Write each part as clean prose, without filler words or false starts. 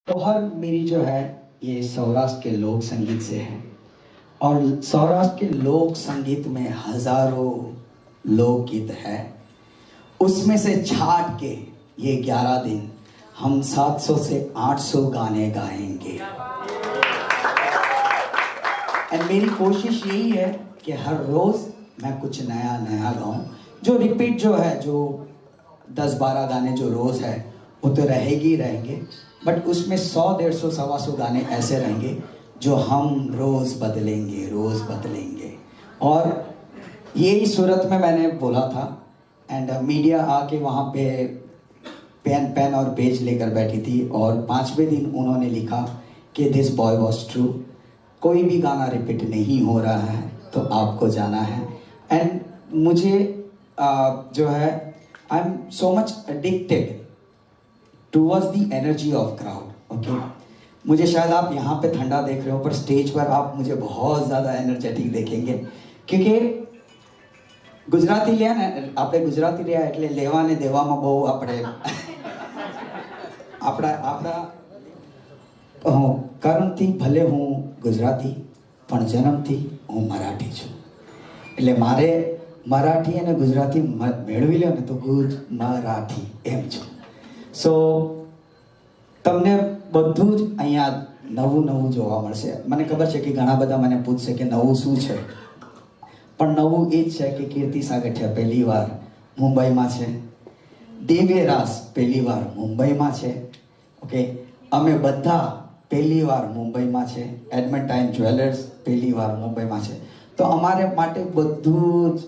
जौहर मेरी जो है ये सौराष्ट्र के लोक संगीत से है। और सौराष्ट्र के लोक संगीत में हजारों लोकगीत है। उसमें से छाट के ये 11 दिन हम 700 से 800 गाने गाएंगे। और मेरी कोशिश यही है कि हर रोज मैं कुछ नया नया गाऊं। जो रिपीट जो है, जो 10-12 गाने जो रोज है वो तो रहेगी रहेंगे, बट उसमें 100, 150, 125 गाने ऐसे रहेंगे जो हम रोज बदलेंगे। और यही सूरत में मैंने बोला था, एंड मीडिया आके वहाँ पे पेन और पेज लेकर बैठी थी, और 5वें दिन उन्होंने लिखा कि दिस बॉय वॉज ट्रू, कोई भी गाना रिपीट नहीं हो रहा है तो आपको जाना है। एंड मुझे जो है I am so much addicted towards the energy of crowd. Okay, मुझे शायद आप यहाँ पे ठंडा देख रहे हो, पर स्टेज पर आप मुझे बहुत ज़्यादा एनर्जेटिक देखेंगे, क्योंकि गुजराती लिया ने આપણે ગુજરાતી રહ્યા એટલે લેવાને દેવામાં બહુ આપણે આપણા કારણથી ભલે હું ગુજરાતી પણ જન્મથી હું મરાઠી છું, એટલે મારે મરાઠી અને ગુજરાતી મેળવી લ્યો ને તો ગુજ મરાઠી એમ છું. સો તમને બધું જ અહીંયા નવું નવું જોવા મળશે. મને ખબર છે કે ઘણા બધા મને પૂછશે કે નવું શું છે, પણ નવું એ જ છે કે કીર્તિ સાગઠિયા પહેલી વાર મુંબઈમાં છે, દિવ્ય રાસ પહેલી વાર મુંબઈમાં છે. ઓકે, અમે બધા પહેલી વાર મુંબઈમાં છે, એડમેન્ટાઇન જ્વેલર્સ પહેલી વાર મુંબઈમાં છે. તો અમારે માટે બધું જ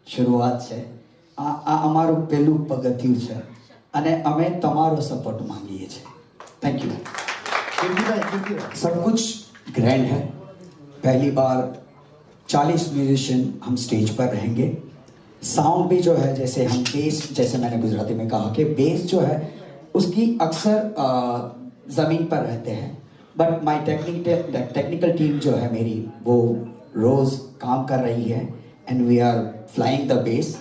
શરૂઆત છે. આ અમારું પહેલું પગથિયું છે અને અમે તમારો સપોર્ટ માંગીએ છીએ. Thank you. सब कुछ ग्रैंड है. पहली बार 40 म्यूजिशियन हम स्टेज पर रहेंगे. साउंड भी जो है, जैसे हम बेस, जैसे मैंने गुजराती में कहा कि बेस जो है उसकी अक्सर ज़मीन पर रहते हैं, बट माय टेक्निकल टीम जो है मेरी, वो रोज़ काम कर रही है and we are flying the base.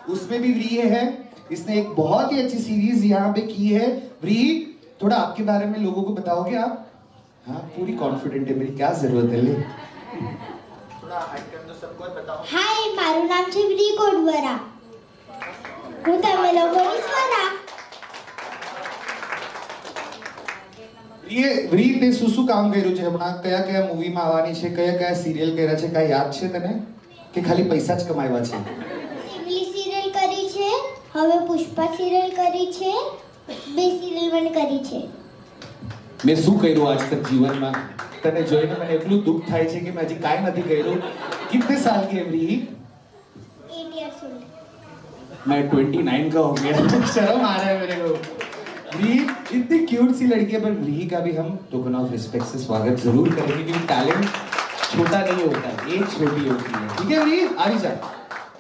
उसमें भी व्री है। इसने एक बहुत ही अच्छी सीरीज यहाँ पे की है। व्री, थोड़ा आपके बारे में लोगों को बताओगे आप? हाँ, पूरी कॉन्फिडेंट है, मेरी क्या जरूरत है, ले थोड़ा आइटम तो सबको बताओ। हाय, મારું નામ છે વ્રી કોડવરા. હું તમે લોકોની સ્વરા. વ્રી તે શું કામ કર્યું છે હમણાં? કયા કયા મૂવીમાં આવવાની છે, કયા કયા સિરિયલ કર્યા છે, કાંઈ યાદ છે તને કે ખાલી પૈસા જ કમાવ્યા છે? સિવલી સિરિયલ કરી છે, હવે પુષ્પા સિરિયલ કરી છે, બે સિરિયલ મને કરી છે. મેં શું કર્યું આજ તક જીવનમાં? તને જોઈને મને એટલું દુઃખ થાય છે કે મેં હજી કાંઈ નથી કર્યું. कितने साल की है व्री? 8 years old. मैं 29 का हो गया. शर्म आ रहा है मेरे को. व्री इतनी क्यूट सी लड़की है, पर व्री का भी हम टोकन ऑफ रिस्पेक्ट से स्वागत जरूर करेंगे क्योंकि टैलेंट छोटा नहीं होता, एज छोटी होती है. ठीक है व्री, આવી જા.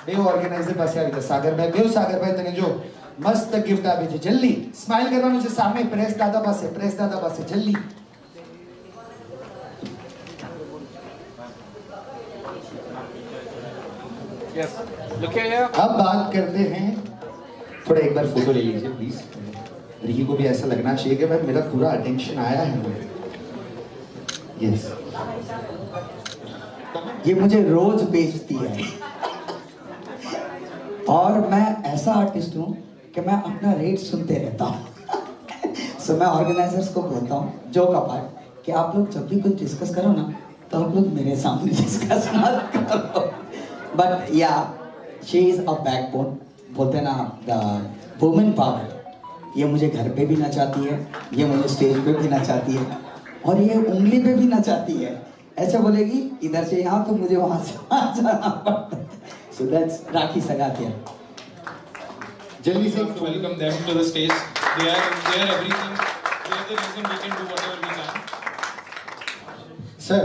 બેવ ઓર્ગેનાઇઝર પાસે આવી જા. સાગરભાઈ, બેવ સાગરભાઈ, તને જો મસ્ત ગિફ્ટ આપી છે. જલ્દી સ્માઈલ કરવાનું છે. સામે પ્રેસ દાદા પાસે જલ્દી. Yes. Look here. अब बात करते हैं, थोड़ा एक बार फोटो ले लीजिए प्लीज. रिकी को भी ऐसा लगना चाहिए कि भाई मेरा पूरा अटेंशन आया है. यस, ये मुझे रोज बेचती है और मैं ऐसा आर्टिस्ट हूँ कि मैं अपना रेट सुनते रहता हूँ. सो मैं ऑर्गेनाइजर्स को बोलता हूँ जोक अपार्ट कि आप लोग जब भी कुछ डिस्कस करो ना तो आप लोग मेरे सामने डिस्कस मत करो. बट या शी इज अ बैकबोन, बोलते हैं ना, द वुमेन पावर. ये मुझे घर पे भी नचाती है, ये मुझे स्टेज पे भी नचाती है और ये उंगली पे भी नचाती है. ऐसे बोलेगी इधर से यहाँ तो मुझे वहाँ से वहाँ जाना पड़ता है. सो दैट्स राखी सगातिया. जल्दी से To welcome them to the stage. They are everything. They are the reason we can do whatever we can. Sir,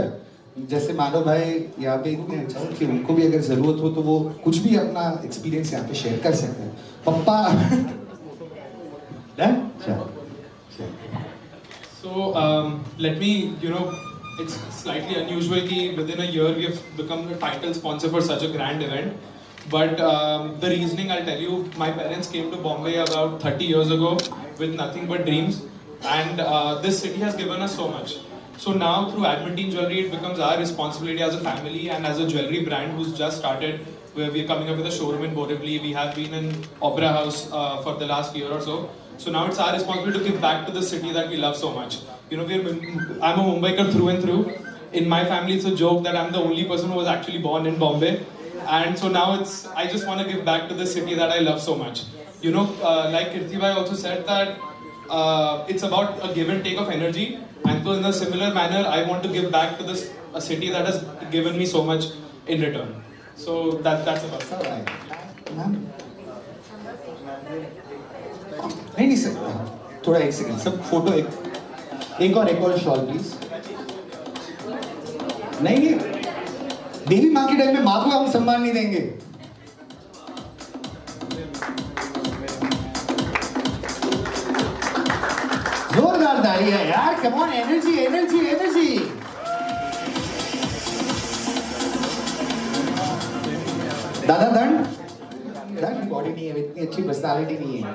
जैसे मानव भाई यहाँ पे इतने अच्छा है कि उनको भी अगर जरूरत हो तो वो कुछ भी अपना एक्सपीरियंस यहाँ पे शेयर कर सकते हैं. पप्पा done? So let me, it's slightly unusual कि within a year we have become the title sponsor for such a grand event. But the reasoning I'll tell you, my parents came to Bombay about 30 years ago with nothing but dreams, and this city has given us so much. So now through Adamantine Jewelry, it becomes our responsibility as a family and as a jewelry brand who's just started, where we're coming up with a showroom in Borivali. We have been in Opera House for the last year or so. So now it's our responsibility to give back to the city that we love so much. I'm a Mumbaiker through and through. In my family, it's a joke that I'm the only person who was actually born in Bombay. And so now I just want to give back to the city that I love so much. Like Kirti bhai also said that it's about a give and take of energy. And so in a similar manner, I want to give back to a city that has given me so much in return. So that's about it. नहीं sir, थोड़ा एक second सब photo एक और shawl please. नहीं, देवी माँ के time में माँ को हम सम्मान नहीं देंगे. जोरदार ताली है यार. Come on, energy. दादा दंड बॉडी नहीं है, इतनी अच्छी पर्सनालिटी नहीं है.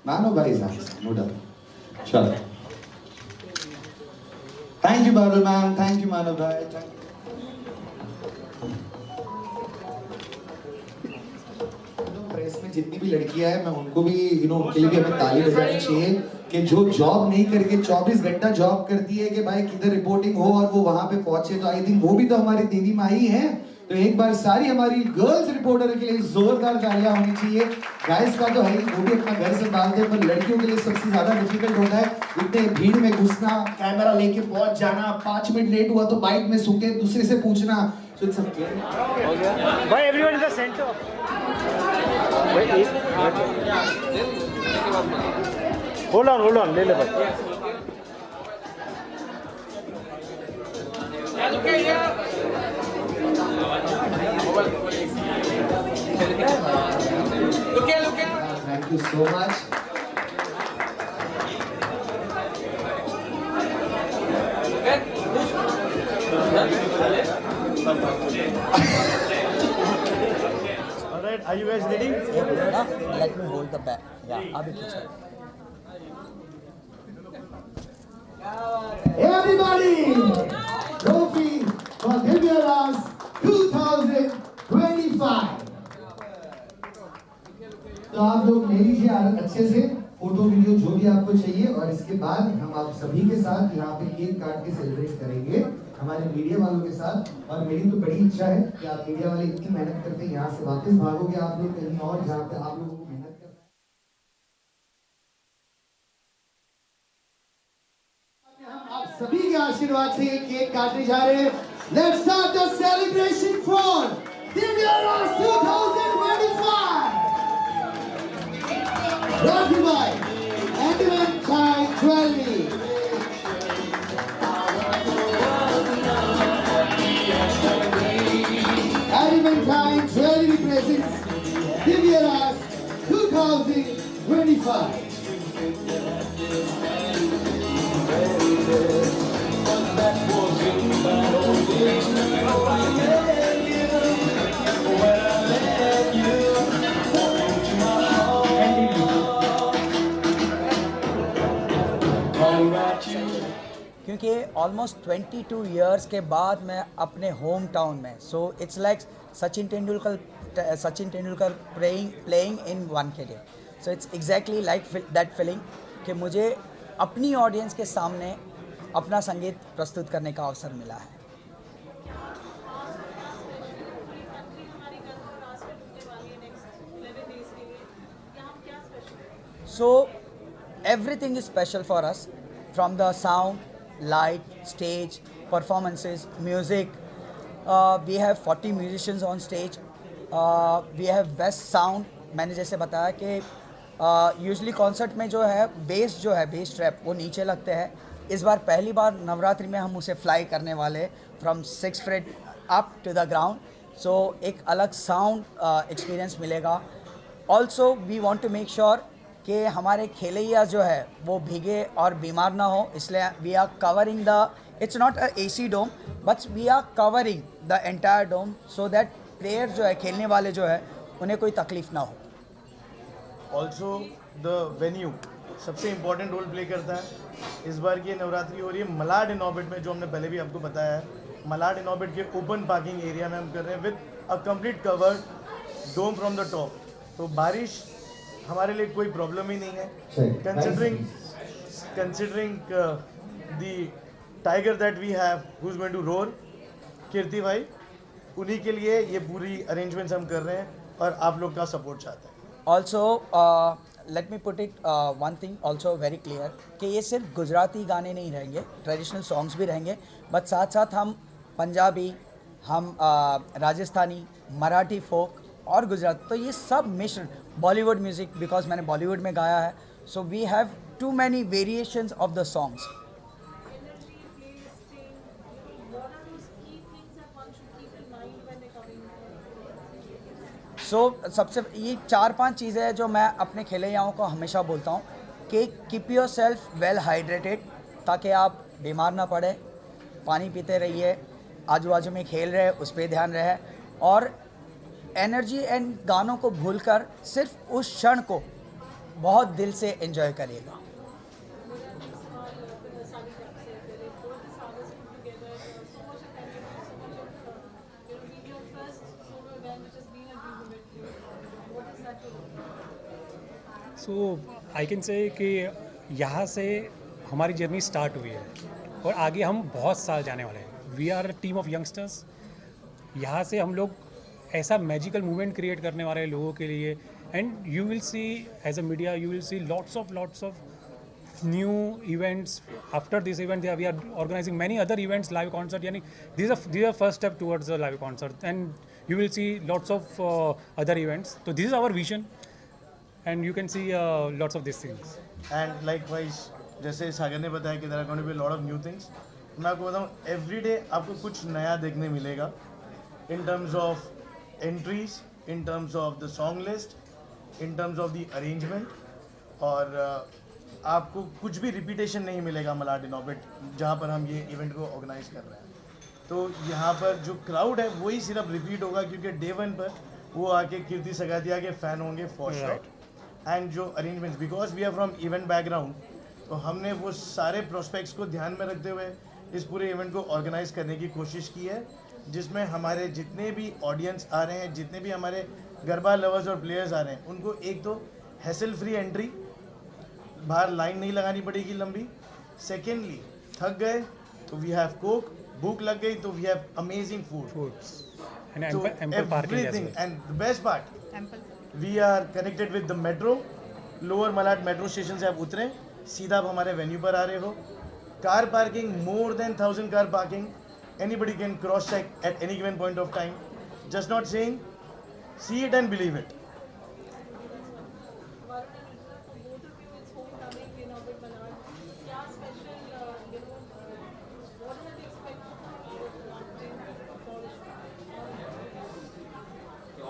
मानो भाई साहब, नो डाउट. चलो, thank you Babul ma'am, thank you Manav भाई. प्रेस में जितनी भी लड़कियां हैं, मैं उनको भी उनके लिए भी हमें ताली बजानी चाहिए कि जो जॉब नहीं करके 24 घंटा जॉब करती है कि भाई किधर रिपोर्टिंग हो और वो वहां पे पहुंचे. तो आई थिंक वो भी तो हमारी देवी माँ ही है. तो एक बार सारी हमारी गर्ल्स रिपोर्टर के लिए जोरदार तालियां होनी चाहिए. गाइस का तो है ही, वो भी अपना घर संभालते हैं, पर लड़कियों के लिए सबसे ज्यादा डिफिकल्ट होता है इतने भीड़ में घुसना, कैमरा लेके पहुंच जाना, 5 मिनट लेट हुआ तो बाइक में सूखे दूसरे से पूछना. तो सब भाई everyone in the centre. Hold on ले ले भाई. Thank you so much. Alright, I you guys ready? Let me hold the bag. Yeah, अभी कुछ Everybody, trophy for Divya Ras 2025. तो आप लोग ले लीजिए अच्छे से फोटो वीडियो जो भी आपको चाहिए, और इसके बाद हम आप सभी के साथ यहाँ पे केक काट के सेलिब्रेट करेंगे हमारे मीडिया वालों के साथ। और मेरी तो बड़ी इच्छा है कि आप मीडिया वाले इतनी मेहनत करते हैं, यहाँ से वापस भागोगे आप लोग कहीं और जहाँ पे आप लोगों को मेहनत करना है। हम आप सभी के आशीर्वाद से ये केक काटने जा रहे हैं। Let's start the celebration for Divya Ras 2025. Brought to you by Adamantine Jewelry. Adamantine Jewelry presents Divya Ras 2025. क्योंकि ऑलमोस्ट 22 इयर्स के बाद मैं अपने होम टाउन में, so it's like Sachin Tendulkar playing in Wankhede, so it's exactly like that feeling कि मुझे अपनी audience के सामने अपना संगीत प्रस्तुत करने का अवसर मिला है। So everything is special for us, from the sound, light, stage, performances, music. We have 40 musicians on stage. We have best sound. मैंने जैसे बताया कि यूजली कॉन्सर्ट में जो है बेस ट्रैप वो नीचे लगते हैं। इस बार पहली बार नवरात्रि में हम उसे फ्लाई करने वाले from 6 feet up to the ground, so एक अलग साउंड एक्सपीरियंस मिलेगा। Also we want to make sure कि हमारे खेलैया जो है वो भीगे और बीमार ना हो, इसलिए we are covering the, it's not a AC dome but we are covering the entire dome so that player जो है, खेलने वाले जो है, उन्हें कोई तकलीफ ना हो। ऑल्सो द वेन्यू सबसे इम्पोर्टेंट रोल प्ले करता है। इस बार की नवरात्रि हो रही है मलाड इन ऑर्बिट में, जो हमने पहले भी आपको बताया है। मलाड इन ऑर्बिट के ओपन पार्किंग एरिया में हम कर रहे हैं with a complete covered dome from the top, तो बारिश हमारे लिए कोई प्रॉब्लम ही नहीं है। Considering the tiger that we have who is going to roar, Kirti भाई, उन्हीं के लिए ये पूरी अरेंजमेंट्स हम कर रहे हैं और आप लोग का सपोर्ट चाहते हैं। Also let me put it one thing also very clear कि ये सिर्फ गुजराती गाने नहीं रहेंगे, ट्रेडिशनल सॉन्ग्स भी रहेंगे, बट साथ साथ हम पंजाबी, हम राजस्थानी, मराठी फोक और गुजराती, तो ये सब मिश्रण, बॉलीवुड म्यूज़िक, बिकॉज मैंने बॉलीवुड में गाया है, so we have too many variations of the songs. So सबसे ये 4-5 चीज़ें हैं जो मैं अपने खेलैयाओं को हमेशा बोलता हूँ कि keep your self well hydrated, ताकि आप बीमार ना पड़े, पानी पीते रहिए, आजू बाजू में खेल रहे उस पर ध्यान रहे, और एनर्जी एंड गानों को भूलकर सिर्फ उस क्षण को बहुत दिल से एंजॉय करिएगा। सो आई कैन से कि यहाँ से हमारी जर्नी स्टार्ट हुई है और आगे हम बहुत साल जाने वाले हैं। We are team of youngsters. यहाँ से हम लोग ऐसा मैजिकल मूवमेंट क्रिएट करने वाले हैं लोगों के लिए, and you will see as a media, you will see lots of new events after this event. We are organizing many other events, live concert, यानी this are first step towards the live concert, and you will see lots of other events. तो this is our vision and you can see lots of these things. And likewise, जैसे सागर ने बताया कि there are going to be a lot of new things, मैं आपको बताऊँ every day आपको कुछ नया देखने मिलेगा in terms of entries, in terms of the song list, in terms of the arrangement, और आपको कुछ भी रिपीटेशन नहीं मिलेगा मलाड इन ऑर्बिट, जहाँ पर हम ये इवेंट को ऑर्गेनाइज कर रहे हैं। तो यहाँ पर जो क्राउड है वही सिर्फ रिपीट होगा, क्योंकि डे 1 पर वो आके कीर्ति सगातिया के फ़ैन होंगे फॉर श्योर। एंड जो arrangements, because we are from event background, तो हमने वो सारे प्रोस्पेक्ट्स को ध्यान में रखते हुए इस पूरे इवेंट को ऑर्गेनाइज करने की कोशिश की है, जिसमें हमारे जितने भी ऑडियंस आ रहे हैं, जितने भी हमारे गरबा लवर्स और प्लेयर्स आ रहे हैं, उनको एक तो हैसल फ्री एंट्री, बाहर लाइन नहीं लगानी पड़ेगी लंबी। सेकेंडली, थक गए तो वी हैव कोक, भूख लग गई तो we have amazing food, And so ample parking as everything. well. And the best part, we are connected with the metro. Lower Malad metro station से आप उतरें, सीधा आप हमारे वेन्यू पर आ रहे हो। Car parking, more than 1000 car parking, anybody can cross check at any given point of time. Just not saying, see it and believe it.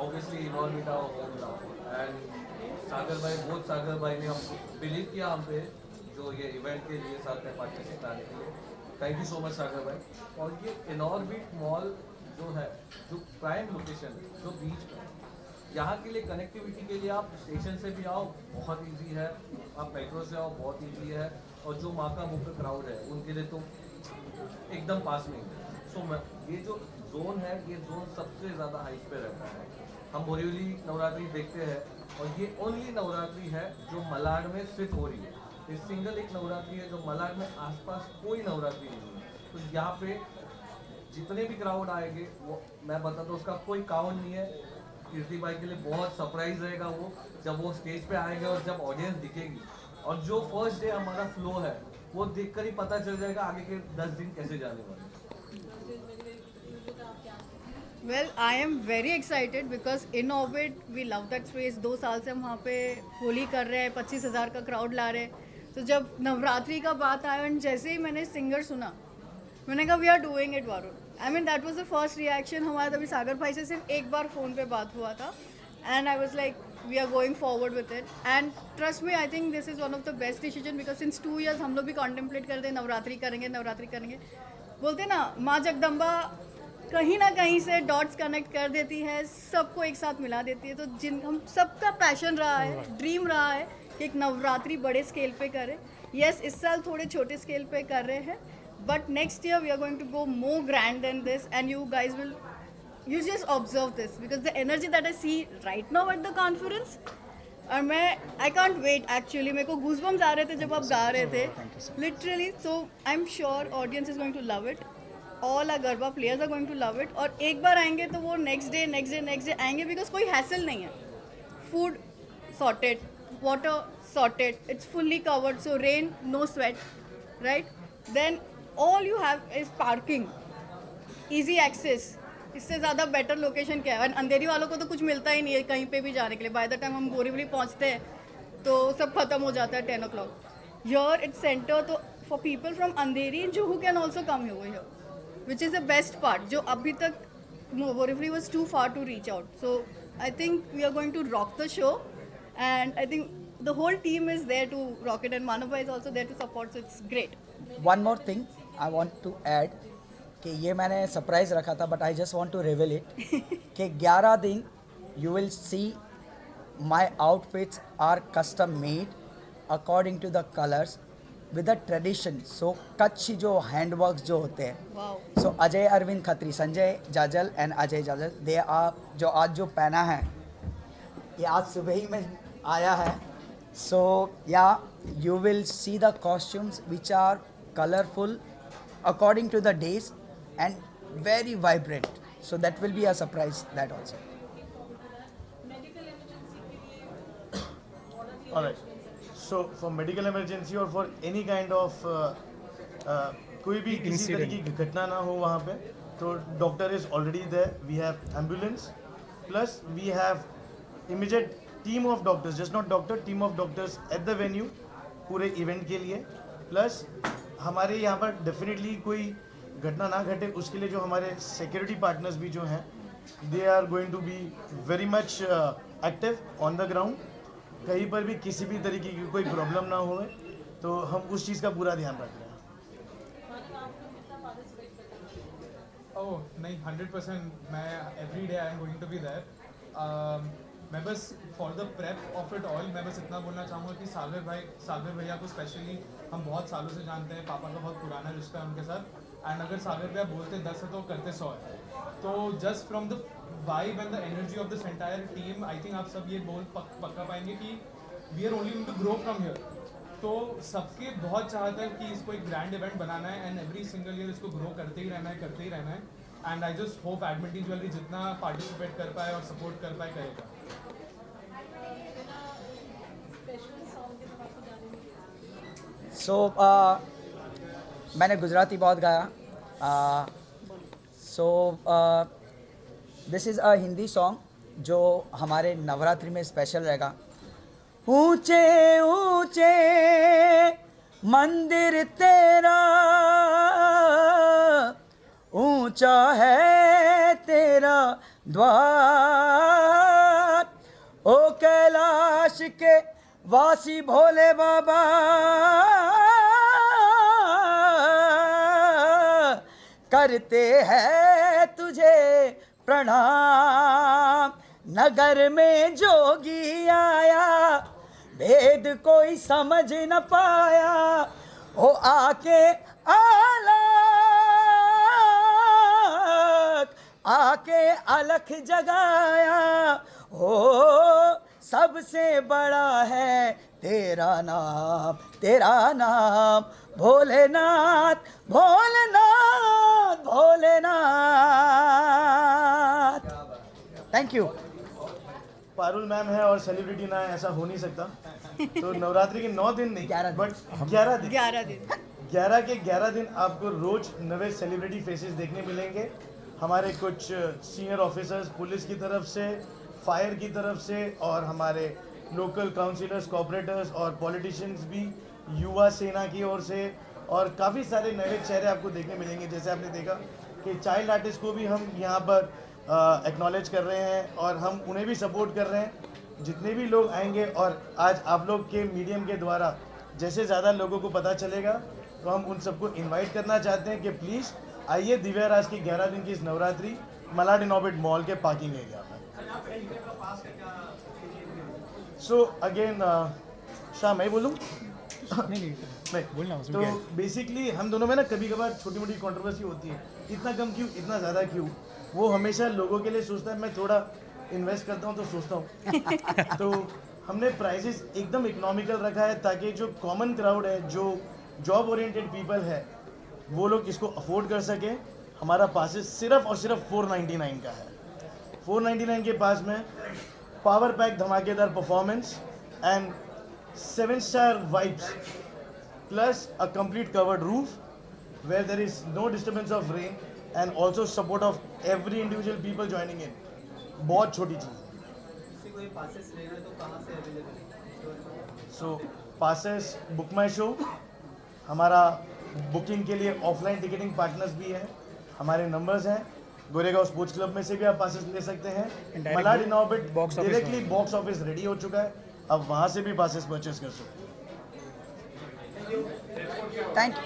Obviously involved with our hometown and सागर भाई, बहुत सागर भाई ने हम believe किया हम पे जो ये इवेंट के लिए साथ में पार्टिसिपेट आने के लिए। थैंक यू सो मच सागर भाई। और ये इनऑर्बिट मॉल जो है, जो प्राइम लोकेशन है, जो बीच पे, यहाँ के लिए कनेक्टिविटी के लिए आप स्टेशन से भी आओ, बहुत इजी है, आप मेट्रो से आओ, बहुत इजी है, और जो माँ का मुख्य क्राउड है उनके लिए तो एकदम पास में है। सो ये जो जोन है, ये जोन सबसे ज़्यादा हाइट पे रहता है। हम बोरीवली नवरात्रि देखते हैं और ये ओनली नवरात्रि है जो मलाड में सिर्फ हो रही है। ये सिंगल एक नवरात्रि है जो मलाड में आसपास कोई नवरात्रि नहीं है। तो यहाँ पे जितने भी क्राउड आएंगे, वो मैं बताता हूँ उसका कोई काउंट नहीं है। कीर्ति भाई के लिए बहुत सरप्राइज रहेगा वो, जब वो स्टेज पे आएंगे और जब ऑडियंस दिखेगी, और जो फर्स्ट डे हमारा फ्लो है वो देखकर ही पता चल जाएगा आगे के 10 दिन कैसे जाने वाले। Well, I am very excited because in orbit we love that space. 2 साल से हम वहाँ पे होली कर रहे हैं, 25,000 का क्राउड ला रहे हैं। तो जब नवरात्रि का बात आया और जैसे ही मैंने सिंगर सुना, मैंने कहा we are doing it Varun. I mean that was the first reaction. हमारा तभी सागर भाई से सिर्फ एक बार फ़ोन पे बात हुआ था and I was like we are going forward with it and trust me, I think this is one of the best decision because since 2 years हम लोग भी कॉन्टेम्पलेट करते हैं नवरात्रि करेंगे, नवरात्रि करेंगे। बोलते ना, माँ जगदम्बा कहीं ना कहीं से डॉट्स कनेक्ट कर देती है, सबको एक साथ मिला देती है। तो जिन हम सबका पैशन रहा है, ड्रीम रहा है कि एक नवरात्रि बड़े स्केल पे करें। यस, इस साल थोड़े छोटे स्केल पे कर रहे हैं, but next year we are going to go more grand then this and you guys will, you just observe this because the energy that I see right now at the conference, और मैं I can't wait actually. मेरे को goosebumps आ रहे थे जब आप गा रहे थे literally. So I am sure audience is going to love it, all our garba players are going to love it. और एक बार आएंगे तो वो नेक्स्ट डे आएंगे बिकॉज कोई हैसल नहीं है। Food sorted, water sorted, it's fully covered, so rain no sweat, right. Then all you have is parking, easy access. इससे ज़्यादा बेटर लोकेशन क्या है? और अंधेरी वालों को तो कुछ मिलता ही नहीं है कहीं पे भी जाने के लिए। बाय द टाइम हम बोरीवली पहुँचते हैं तो सब खत्म हो जाता है 10 o'clock। हियर इट्स सेंटर, तो for people from Andheri who can also come over here, which is the best part. जो अभी तक Borivali was too far to reach out. So I think we are going to rock the show, and I think the whole team is there to rock it, and Manav bhai is also there to support. So it's great. One more thing I want to add कि ये मैंने surprise रखा था, but I just want to reveal it कि 11 दिन you will see my outfits are custom made according to the colours with the tradition. So Kutch जो handwork जो होते हैं, Wow. So Ajay Arvind Khatri, Sanjay Jajal and Ajay Jajal, they are जो आज जो पहना है ये आज सुबह ही में आया है। So yeah you will see the costumes which are colourful according to the days and very vibrant, so that will be a surprise that also. All right. So for medical emergency or for any kind of कोई भी किसी तरह की घटना ना हो वहाँ पे, तो doctor is already there. We have ambulance plus we have immediate team of doctors, just not doctor, team of doctors at the venue पूरे इवेंट के लिए। प्लस हमारे यहाँ पर डेफिनेटली कोई घटना ना घटे उसके लिए जो हमारे सिक्योरिटी पार्टनर्स भी जो हैं, they are going to be very much active on the ground. कहीं पर भी किसी भी तरीके की कोई प्रॉब्लम ना हो, तो हम उस चीज़ का पूरा ध्यान रख रहे हैं। Oh, नहीं, 100%. मैं every day I am going to be there. मैं बस for the prep of it all मैं बस इतना बोलना चाहूँगा कि सागर भैया को स्पेशली हम बहुत सालों से जानते हैं, पापा का बहुत पुराना रिश्ता है उनके साथ, एंड अगर सागर भैया बोलते 10 है तो करते 100 है। तो just from the vibe and the energy of this entire team I think आप सब ये बोल पक्का पाएंगे कि we are only to grow from here. तो सबके बहुत चाहता है कि इसको एक ग्रैंड इवेंट बनाना है एंड एवरी सिंगल ईयर इसको ग्रो करते ही रहना है एंड आई जस्ट होप एडमिटी ज्वेलरी जितना पार्टिसिपेट कर पाए और सपोर्ट कर पाए करेगा। सो मैंने गुजराती बहुत गाया, so this is a Hindi song जो हमारे नवरात्रि में स्पेशल रहेगा। ऊंचे ऊंचे मंदिर तेरा, ऊंचा है तेरा द्वार, ओ कैलाश के वासी भोले बाबा, करते हैं तुझे प्रणाम। नगर में जोगी आया, भेद कोई समझ न पाया, हो आके अलख जगाया, हो सबसे बड़ा है तेरा नाम Bholenath Bholenath Bholenath. Thank you. Parul ma'am है और सेलिब्रिटी ना है, ऐसा हो नहीं सकता। तो नवरात्रि के 9 दिन नहीं, बट 11 दिन 11 के 11 दिन आपको रोज नए सेलिब्रिटी फेसेस देखने मिलेंगे। हमारे कुछ सीनियर ऑफिसर्स पुलिस की तरफ से, फायर की तरफ से, और हमारे लोकल काउंसिलर्स, कॉर्पोरेटर्स और पॉलिटिशियंस भी युवा सेना की ओर से, और काफ़ी सारे नए चेहरे आपको देखने मिलेंगे। जैसे आपने देखा कि चाइल्ड आर्टिस्ट को भी हम यहाँ पर एक्नॉलेज कर रहे हैं और हम उन्हें भी सपोर्ट कर रहे हैं। जितने भी लोग आएंगे, और आज आप लोग के मीडियम के द्वारा जैसे ज़्यादा लोगों को पता चलेगा, तो हम उन सबको इनवाइट करना चाहते हैं कि प्लीज़ आइए दिव्या राज की 11 दिन की इस नवरात्रि मलाड इनॉर्बिट मॉल के पार्किंग एरिया में। सो अगेन शाह मैं बोलूँ नहीं बोलना तो बेसिकली हम दोनों में ना कभी कभार छोटी मोटी कंट्रोवर्सी होती है, इतना कम क्यों, इतना ज़्यादा क्यों। वो हमेशा लोगों के लिए सोचता है, मैं थोड़ा इन्वेस्ट करता हूँ तो सोचता हूँ। तो हमने प्राइसेस एकदम इकोनॉमिकल रखा है ताकि जो कॉमन क्राउड है, जो जॉब ओरिएंटेड पीपल है, वो लोग इसको अफोर्ड कर सकें। हमारा पासेस सिर्फ और सिर्फ 499 का है। 499 के पास में पावर पैक धमाकेदार performance and 7-star vibes plus a complete covered roof where there is no disturbance of rain and also support of every individual people joining in। बहुत छोटी चीज़। सो पासेस बुक माई शो, हमारा बुकिंग के लिए offline ticketing partners भी हैं। हमारे numbers हैं, Goregaon sports club में से भी आप पासेस ले सकते हैं। Malad Inorbit directly box office ready हो चुका है, अब वहाँ से भी पासेस परचेस कर सकते हैं। Thank you.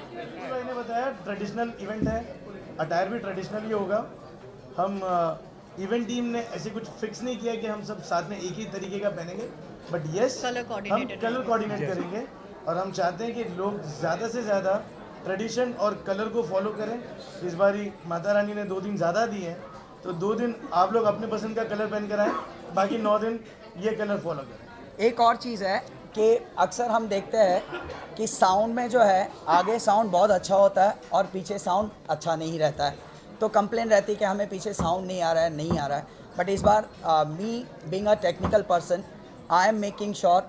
मैंने बताया ट्रेडिशनल इवेंट है, अटायर भी ट्रेडिशनल ही होगा। हम इवेंट टीम ने ऐसे कुछ फिक्स नहीं किया कि हम सब साथ में एक ही तरीके का पहनेंगे, बट यस हम कलर कोऑर्डिनेट करेंगे और हम चाहते हैं कि लोग ज़्यादा से ज़्यादा ट्रेडिशन और कलर को फॉलो करें। इस बारी माता रानी ने 2 दिन ज़्यादा दिए हैं, तो 2 दिन आप लोग अपने पसंद का कलर पहन कर आएँ, बाकी 9 दिन ये कलर फॉलो करें। एक और चीज़ है कि अक्सर हम देखते हैं कि साउंड में जो है, आगे साउंड बहुत अच्छा होता है और पीछे साउंड अच्छा नहीं रहता है, तो कंप्लेन रहती है कि हमें पीछे साउंड नहीं आ रहा है। बट इस बार me being a technical person, I am making sure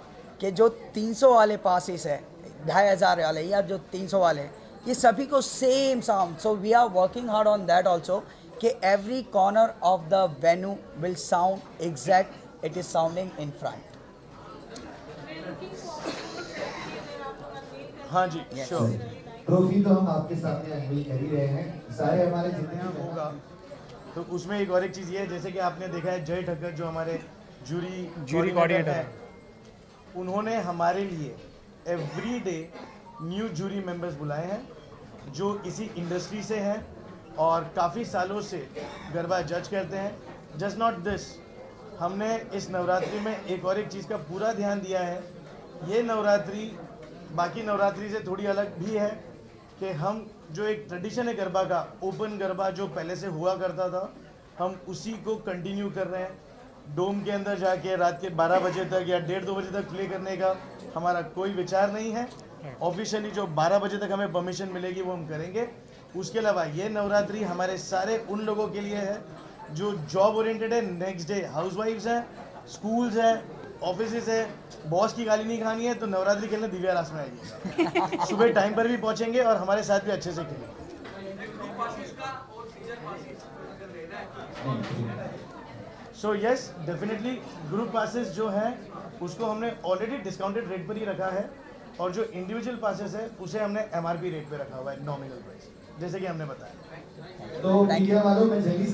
कि जो 300 वाले पासिस है, 2500 वाले या जो 300 वाले, ये सभी को same sound. So we are working hard on that also कि every corner of the venue will sound exact it is sounding in front. हाँ जी, श्योर। ट्रॉफी तो हम आपके सामने अनवील कर ही रहे हैं, सारे हमारे जितने होगा। तो उसमें एक और एक चीज़ ये है, जैसे कि आपने देखा है जय ठक्कर जो हमारे जूरी कोऑर्डिनेटर है, उन्होंने हमारे लिए every day new jury members बुलाए हैं जो इसी इंडस्ट्री से हैं और काफ़ी सालों से गरबा जज करते हैं। जस्ट नॉट दिस, हमने इस नवरात्रि में एक और एक चीज़ का पूरा ध्यान दिया है। ये नवरात्रि बाकी नवरात्रि से थोड़ी अलग भी है कि हम जो एक ट्रेडिशन है गरबा का, ओपन गरबा जो पहले से हुआ करता था, हम उसी को कंटिन्यू कर रहे हैं। डोम के अंदर जाके रात के 12 बजे तक या 1:30-2 बजे तक प्ले करने का हमारा कोई विचार नहीं है। ऑफिशियली जो 12 बजे तक हमें परमिशन मिलेगी वो हम करेंगे। उसके अलावा ये नवरात्रि हमारे सारे उन लोगों के लिए है जो जॉब ओरिएंटेड है, नेक्स्ट डे हाउसवाइफ्स हैं, स्कूल्स हैं, ऑफिस है, बॉस की गाली नहीं खानी है तो नवरात्रि खेलने दिव्या रास में आइए। सुबह टाइम पर भी पहुंचेंगे और हमारे साथ भी अच्छे से खेलेंगे। So yes, definitely group passes जो हैं उसको हमने ऑलरेडी डिस्काउंटेड रेट पर ही रखा है और जो इंडिविजुअल पासेस है उसे हमने MRP रेट पे रखा हुआ है, नॉमिनल प्राइस, जैसे कि हमने बताया। तो मीडिया वालों में जल्दी से